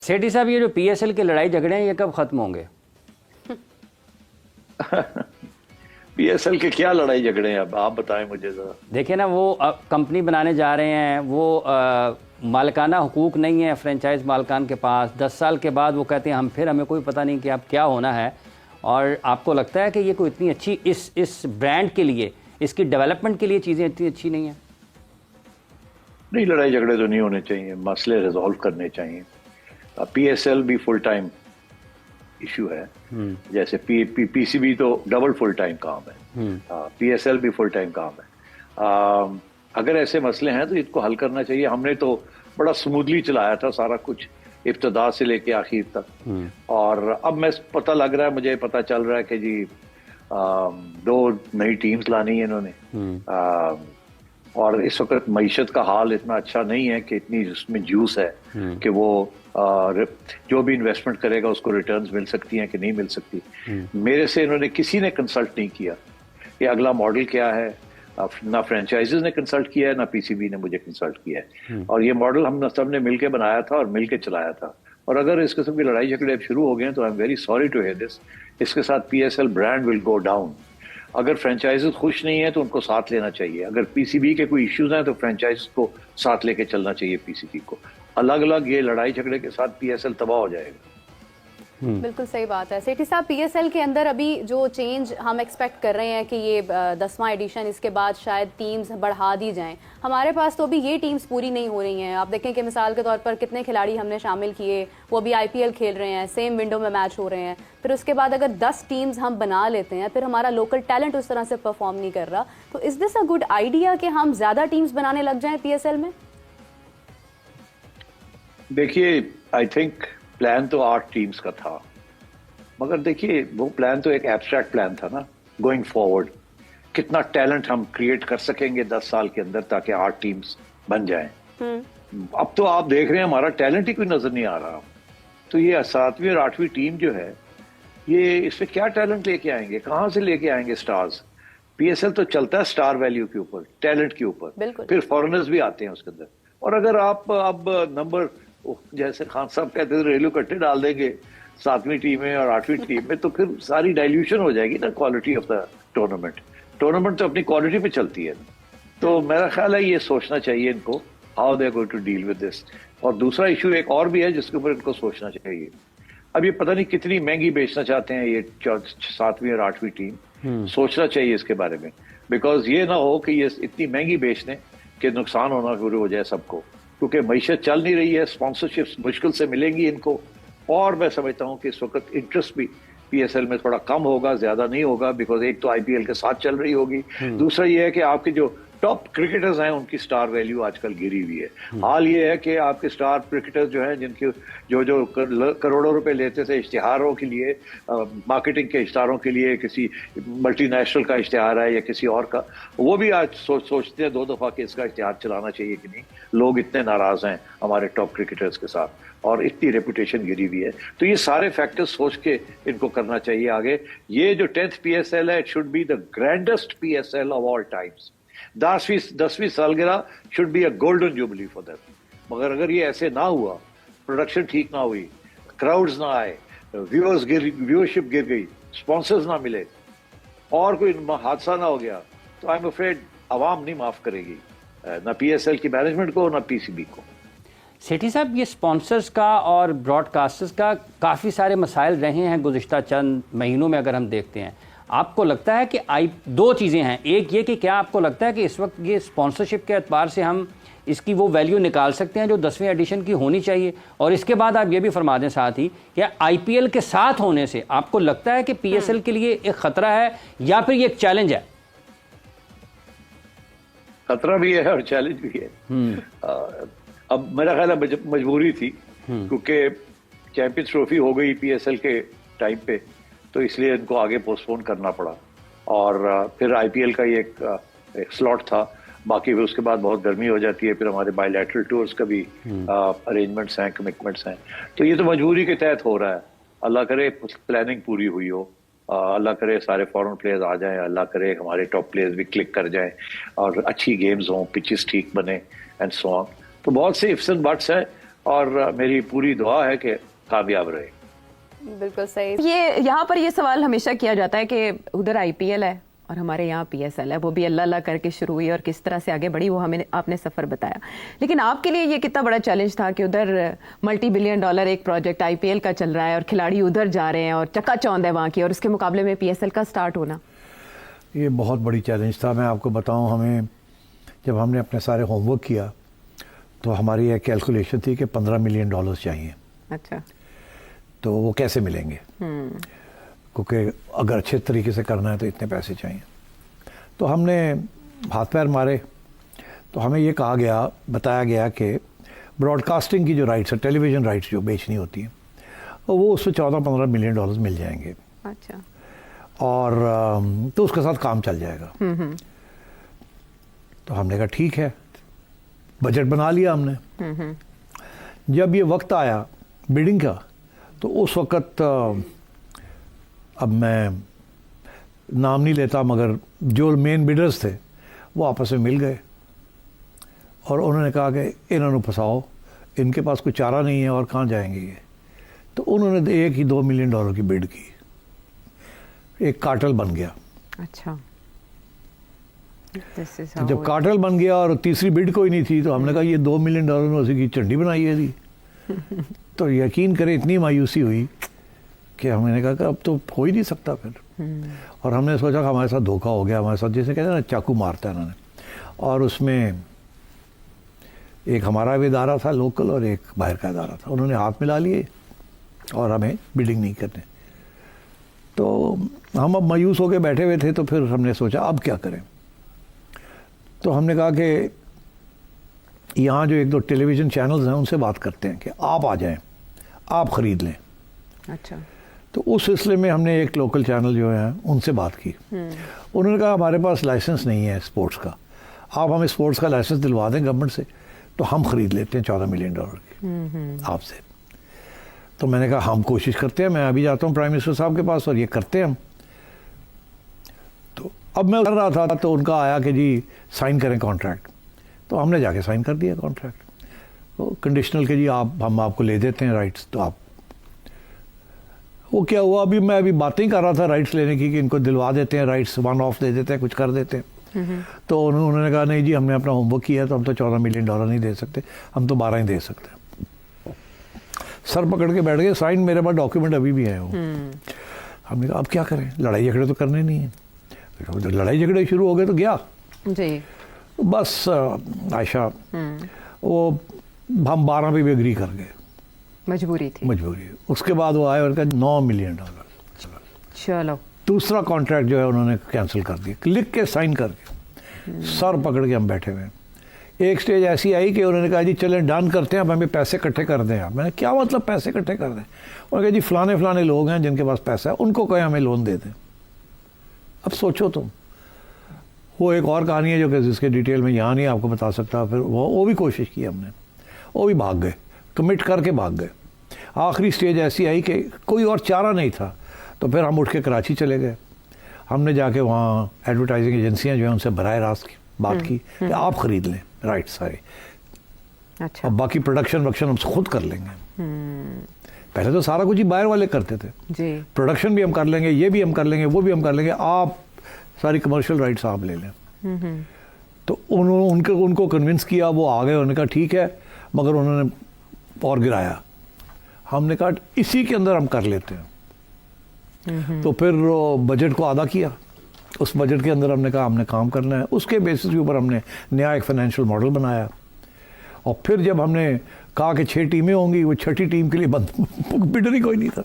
सेठी साहब, ये जो पीएसएल की लड़ाई झगड़े हैं ये कब खत्म होंगे? पीएसएल के क्या लड़ाई झगड़े हैं? अब आप बताएं मुझे जरा। देखिए ना, वो कंपनी बनाने जा रहे हैं, वो मालिकाना हुकूक नहीं है फ्रेंचाइज मालिकान के पास। 10 साल के बाद वो कहते हैं हमें कोई पता नहीं कि अब क्या होना है। और आपको लगता है कि ये कोई इतनी अच्छी इस ब्रांड के लिए, इसकी डेवलपमेंट के लिए चीज़ें इतनी अच्छी नहीं हैं? नहीं, लड़ाई झगड़े तो नहीं होने चाहिए, मसले रिजॉल्व करने चाहिए। पीएसएल भी फुल टाइम इशू है, जैसे पीसीबी तो डबल फुल टाइम काम है, पीएसएल भी फुल टाइम काम है। अगर ऐसे मसले हैं तो इसको हल करना चाहिए। हमने तो बड़ा स्मूथली चलाया था सारा कुछ, इब्तदा से लेके आखिर तक। और अब मुझे पता चल रहा है कि जी 2 नई टीम्स लानी है इन्होंने। और इस वक्त मईशत का हाल इतना अच्छा नहीं है कि इतनी उसमें जूस है कि वो जो भी इन्वेस्टमेंट करेगा उसको रिटर्न्स मिल सकती हैं कि नहीं मिल सकती। मेरे से इन्होंने किसी ने कंसल्ट नहीं किया कि अगला मॉडल क्या है। ना फ्रेंचाइजीज ने कंसल्ट किया है, ना पीसीबी ने मुझे कंसल्ट किया है। और ये मॉडल हम सब ने मिलकर बनाया था और मिलकर चलाया था। और अगर इस किस्म की लड़ाई झगड़े शुरू हो गए तो I am very sorry to hear this. इसके साथ PSL brand will go down. अगर फ्रेंचाइजीज खुश नहीं है तो उनको साथ लेना चाहिए। अगर पीसीबी के कोई इश्यूज हैं तो फ्रेंचाइज को साथ लेके चलना चाहिए पीसीबी को। अलग अलग ये लड़ाई झगड़े के साथ पीएसएल तबाह हो जाएगा। बिल्कुल सही बात है सेठी साहब। पीएसएल के अंदर अभी जो चेंज हम एक्सपेक्ट कर रहे हैं कि ये 10वां एडिशन, इसके बाद शायद टीम्स बढ़ा दी जाएं। हमारे पास तो अभी ये टीम्स पूरी नहीं हो रही हैं। आप देखें कि मिसाल के तौर पर कितने खिलाड़ी हमने शामिल किए, वो अभी आईपीएल खेल रहे हैं, सेम विंडो में मैच हो रहे हैं। फिर उसके बाद अगर 10 टीम्स हम बना लेते हैं, फिर हमारा लोकल टैलेंट उस तरह से परफॉर्म नहीं कर रहा, तो is this a good idea कि हम ज्यादा टीम्स बनाने लग जाएं पीएसएल में? देखिए, आई थिंक प्लान तो 8 टीम्स का था, मगर देखिए वो प्लान तो एक एब्स्ट्रैक्ट प्लान था ना। गोइंग फॉरवर्ड कितना टैलेंट हम क्रिएट कर सकेंगे 10 साल के अंदर ताकि 8 टीम्स बन जाएं। अब तो आप देख रहे हैं हमारा टैलेंट ही कोई नजर नहीं आ रहा। तो ये 7वीं और 8वीं टीम जो है, ये इसमें क्या टैलेंट लेके आएंगे, कहां से लेके आएंगे स्टार्स? पीएसएल तो चलता है स्टार वैल्यू के ऊपर, टैलेंट के ऊपर, फिर फॉरेनर्स भी आते हैं उसके अंदर। और अगर आप अब नंबर, जैसे खान साहब कहते थे, रेलू कट्टे डाल देंगे 7वीं टीम में और 8वीं टीम में, तो फिर सारी डाइल्यूशन हो जाएगी ना quality of the tournament. Tournament तो अपनी क्वालिटी पे चलती है। तो मेरा ख्याल है ये सोचना चाहिए इनको, how they are going to deal with this. और दूसरा इशू एक और भी है जिसके ऊपर इनको सोचना चाहिए। अब ये पता नहीं कितनी महंगी बेचना चाहते हैं ये 7वीं और 8वीं टीम। सोचना चाहिए इसके बारे में, बिकॉज ये ना हो कि ये इतनी महंगी बेच दें कि नुकसान होना शुरू हो जाए सबको, क्योंकि मईशत चल नहीं रही है, स्पॉन्सरशिप्स मुश्किल से मिलेंगी इनको। और मैं समझता हूं कि इस वक्त इंटरेस्ट भी पीएसएल में थोड़ा कम होगा, ज्यादा नहीं होगा, बिकॉज एक तो आईपीएल के साथ चल रही होगी, दूसरा ये है कि आपके जो टॉप क्रिकेटर्स हैं उनकी स्टार वैल्यू आजकल गिरी हुई है। हाल ये है कि आपके स्टार क्रिकेटर्स जो हैं, जिनके जो करोड़ों रुपए लेते थे इश्तिहारों के लिए, मार्केटिंग के इश्तिहारों के लिए, किसी मल्टीनेशनल का इश्तिहार है या किसी और का, वो भी आज सोचते हैं 2 दफा कि इसका इश्तिहार चलाना चाहिए कि नहीं। लोग इतने नाराज हैं हमारे टॉप क्रिकेटर्स के साथ और इतनी रेपुटेशन गिरी हुई है। तो ये सारे फैक्टर्स सोच के इनको करना चाहिए आगे। ये जो 10th पीएसएल है, it should be the grandest PSL of all times. 10वीं सालगिरह should be a golden jubilee for that. मगर अगर ये ऐसे ना हुआ, प्रोडक्शन ठीक ना हुई, क्राउड्स ना आए, व्यूअरशिप गिर गई, स्पॉन्सर्स ना मिले और कोई हादसा ना हो गया, तो आई एम अफ्रेड आवाम नहीं माफ करेगी, ना पीएसएल की मैनेजमेंट को ना पीसीबी को। सेठी साहब, ये स्पॉन्सर्स का और ब्रॉडकास्टर्स का काफ़ी सारे मसाइल रहे हैं गुज़िश्ता चंद महीनों में। अगर हम देखते हैं, आपको लगता है कि 2 चीज़ें हैं। एक ये कि क्या आपको लगता है कि इस वक्त ये स्पॉन्सरशिप के एतबार से हम इसकी वो वैल्यू निकाल सकते हैं जो 10वीं एडिशन की होनी चाहिए? और इसके बाद आप ये भी फरमा दें साथ ही, क्या आईपीएल के साथ होने से आपको लगता है कि पीएसएल के लिए एक खतरा है या फिर ये एक चैलेंज है? खतरा भी है और चैलेंज भी है। अब मेरा ख्याल है मजबूरी थी, क्योंकि चैंपियंस ट्रॉफी हो गई पीएसएल के टाइम पे, तो इसलिए इनको आगे पोस्टपोन करना पड़ा। और फिर आईपीएल का ये एक स्लॉट था। बाकी फिर उसके बाद बहुत गर्मी हो जाती है, फिर हमारे बायलैटरल टूर्स का भी अरेंजमेंट्स हैं, कमिटमेंट्स हैं। तो ये तो मजबूरी के तहत हो रहा है। अल्लाह करे प्लानिंग पूरी हुई हो, अल्लाह करे सारे फॉरेन प्लेयर्स आ जाएं, अल्लाह करे हमारे टॉप प्लेयर्स भी क्लिक कर जाएं और अच्छी गेम्स हों, पिचेस ठीक बने एंड सो ऑन। तो बहुत से इफ्स एंड बट्स है। और मेरी पूरी दुआ है कि कामयाब रहे। बिल्कुल सही। ये यहाँ पर ये सवाल हमेशा किया जाता है कि उधर आईपीएल है और हमारे यहाँ पीएसएल है, वो भी अल्लाह अल्लाह करके शुरू हुई और किस तरह से आगे बढ़ी वो हमें आपने सफ़र बताया। लेकिन आपके लिए ये कितना बड़ा चैलेंज था कि उधर मल्टी बिलियन डॉलर एक प्रोजेक्ट आईपीएल का चल रहा है और खिलाड़ी उधर जा रहे हैं और चकाचौंध है वहाँ की, और उसके मुकाबले में पीएसएल का स्टार्ट होना। ये बहुत बड़ी चैलेंज था। मैं आपको बताऊँ, हमें जब हमने अपने सारे होमवर्क किया तो हमारी एक कैलकुलेशन थी कि $15 मिलियन चाहिए। अच्छा। तो वो कैसे मिलेंगे, क्योंकि अगर अच्छे तरीके से करना है तो इतने पैसे चाहिए। तो हमने हाथ पैर मारे तो हमें ये कहा गया, बताया गया कि ब्रॉडकास्टिंग की जो राइट्स है, टेलीविज़न राइट्स जो बेचनी होती हैं, वो उसमें $14-15 मिलियन मिल जाएंगे। अच्छा। और तो उसके साथ काम चल जाएगा। तो हमने कहा ठीक है, बजट बना लिया हमने। जब ये वक्त आया बिडिंग का तो उस वक़्त अब मैं नाम नहीं लेता, मगर जो मेन बिडर्स थे वो आपस में मिल गए और उन्होंने कहा कि इन्होंने फंसाओ, इनके पास कोई चारा नहीं है और कहाँ जाएंगे ये। तो उन्होंने एक ही $2 मिलियन की बिड की, एक कार्टेल बन गया। अच्छा। तो जब कार्टेल बन गया और तीसरी बिड कोई नहीं थी तो हमने कहा ये $2 मिलियन में उसी की चंडी बनाई है थी। तो यकीन करें इतनी मायूसी हुई कि हमने कहा कि अब तो हो ही नहीं सकता फिर। और हमने सोचा कि हमारे साथ धोखा हो गया, हमारे साथ जैसे कहते हैं ना चाकू मारता है उन्होंने। और उसमें एक हमारा भी इदारा था लोकल और एक बाहर का इदारा था, उन्होंने हाथ मिला लिए और हमें बिडिंग नहीं करने। तो हम अब मायूस होकर बैठे हुए थे। तो फिर हमने सोचा अब क्या करें। तो हमने कहा कि यहाँ जो 1-2 टेलीविज़न चैनल्स हैं उनसे बात करते हैं कि आप आ जाएं, आप ख़रीद लें। अच्छा। तो उस सिलसिले में हमने एक लोकल चैनल जो है उनसे बात की। उन्होंने कहा हमारे पास लाइसेंस नहीं है स्पोर्ट्स का, आप हमें स्पोर्ट्स का लाइसेंस दिलवा दें गवर्नमेंट से तो हम ख़रीद लेते हैं $14 मिलियन की आपसे। तो मैंने कहा हम कोशिश करते हैं, मैं अभी जाता हूँ प्राइम मिनिस्टर साहब के पास और ये करते हैं हम। तो अब मैं कर रहा था तो उनका आया कि जी साइन करें कॉन्ट्रैक्ट। तो हमने जाके साइन कर दिया कॉन्ट्रैक्ट, तो कंडीशनल के जी हम आपको ले देते हैं राइट्स। तो आप वो क्या हुआ, अभी मैं अभी बातें ही कर रहा था राइट्स लेने की कि इनको दिलवा देते हैं राइट्स, वन ऑफ दे देते हैं, कुछ कर देते हैं। तो उन्होंने कहा नहीं जी हमने अपना होमवर्क किया तो हम तो $14 मिलियन नहीं दे सकते, हम तो 12 ही दे सकते हैं। सर पकड़ के बैठ गए, साइन मेरे पास डॉक्यूमेंट अभी भी है वो। हमने कहा अब क्या करें, लड़ाई झगड़े तो करने नहीं है। लड़ाई झगड़े शुरू हो गए तो गया जी। बस आयशा वो हम 12 पे भी एग्री कर गए, मजबूरी थी। मजबूरी। उसके बाद वो आए और कहा $9 मिलियन। चलो दूसरा कॉन्ट्रैक्ट जो है उन्होंने कैंसिल कर दिया, लिख के साइन करके। सर पकड़ के हम बैठे हुए। एक स्टेज ऐसी आई कि उन्होंने कहा जी चलें डन करते हैं, अब हमें पैसे इकट्ठे कर दें। आप, मैंने क्या मतलब पैसे इकट्ठे कर दें? उन्होंने कहा जी फलाने लोग हैं जिनके पास पैसा है, उनको कहें हमें लोन दे दें। अब सोचो तुम, वो एक और कहानी है जो कि जिसके डिटेल में यहाँ नहीं आपको बता सकता। फिर वो भी कोशिश की हमने, वो भी भाग गए, कमिट करके भाग गए। आखिरी स्टेज ऐसी आई कि कोई और चारा नहीं था, तो फिर हम उठ के कराची चले गए। हमने जाके वहाँ एडवर्टाइजिंग एजेंसियाँ जो हैं उनसे बराह रास्त बात की कि आप ख़रीद लें राइट सारे। अच्छा। अब बाकी प्रोडक्शन हम खुद कर लेंगे। पहले तो सारा कुछ ही बाहर वाले करते थे जी। प्रोडक्शन भी हम कर लेंगे, ये भी हम कर लेंगे, वो भी हम कर लेंगे, आप सारी कमर्शियल राइट्स आप ले लें। तो उनको कन्विंस किया, वो आ गए। उन्होंने कहा ठीक है, मगर उन्होंने और गिराया। हमने कहा इसी के अंदर हम कर लेते हैं। तो फिर बजट को आधा किया, उस बजट के अंदर हमने कहा हमने काम करना है। उसके बेसिस के ऊपर हमने नया एक फाइनेंशियल मॉडल बनाया। और फिर जब हमने कहा कि 6 टीमें होंगी, वो 6ठी टीम के लिए बिडर ही कोई नहीं था।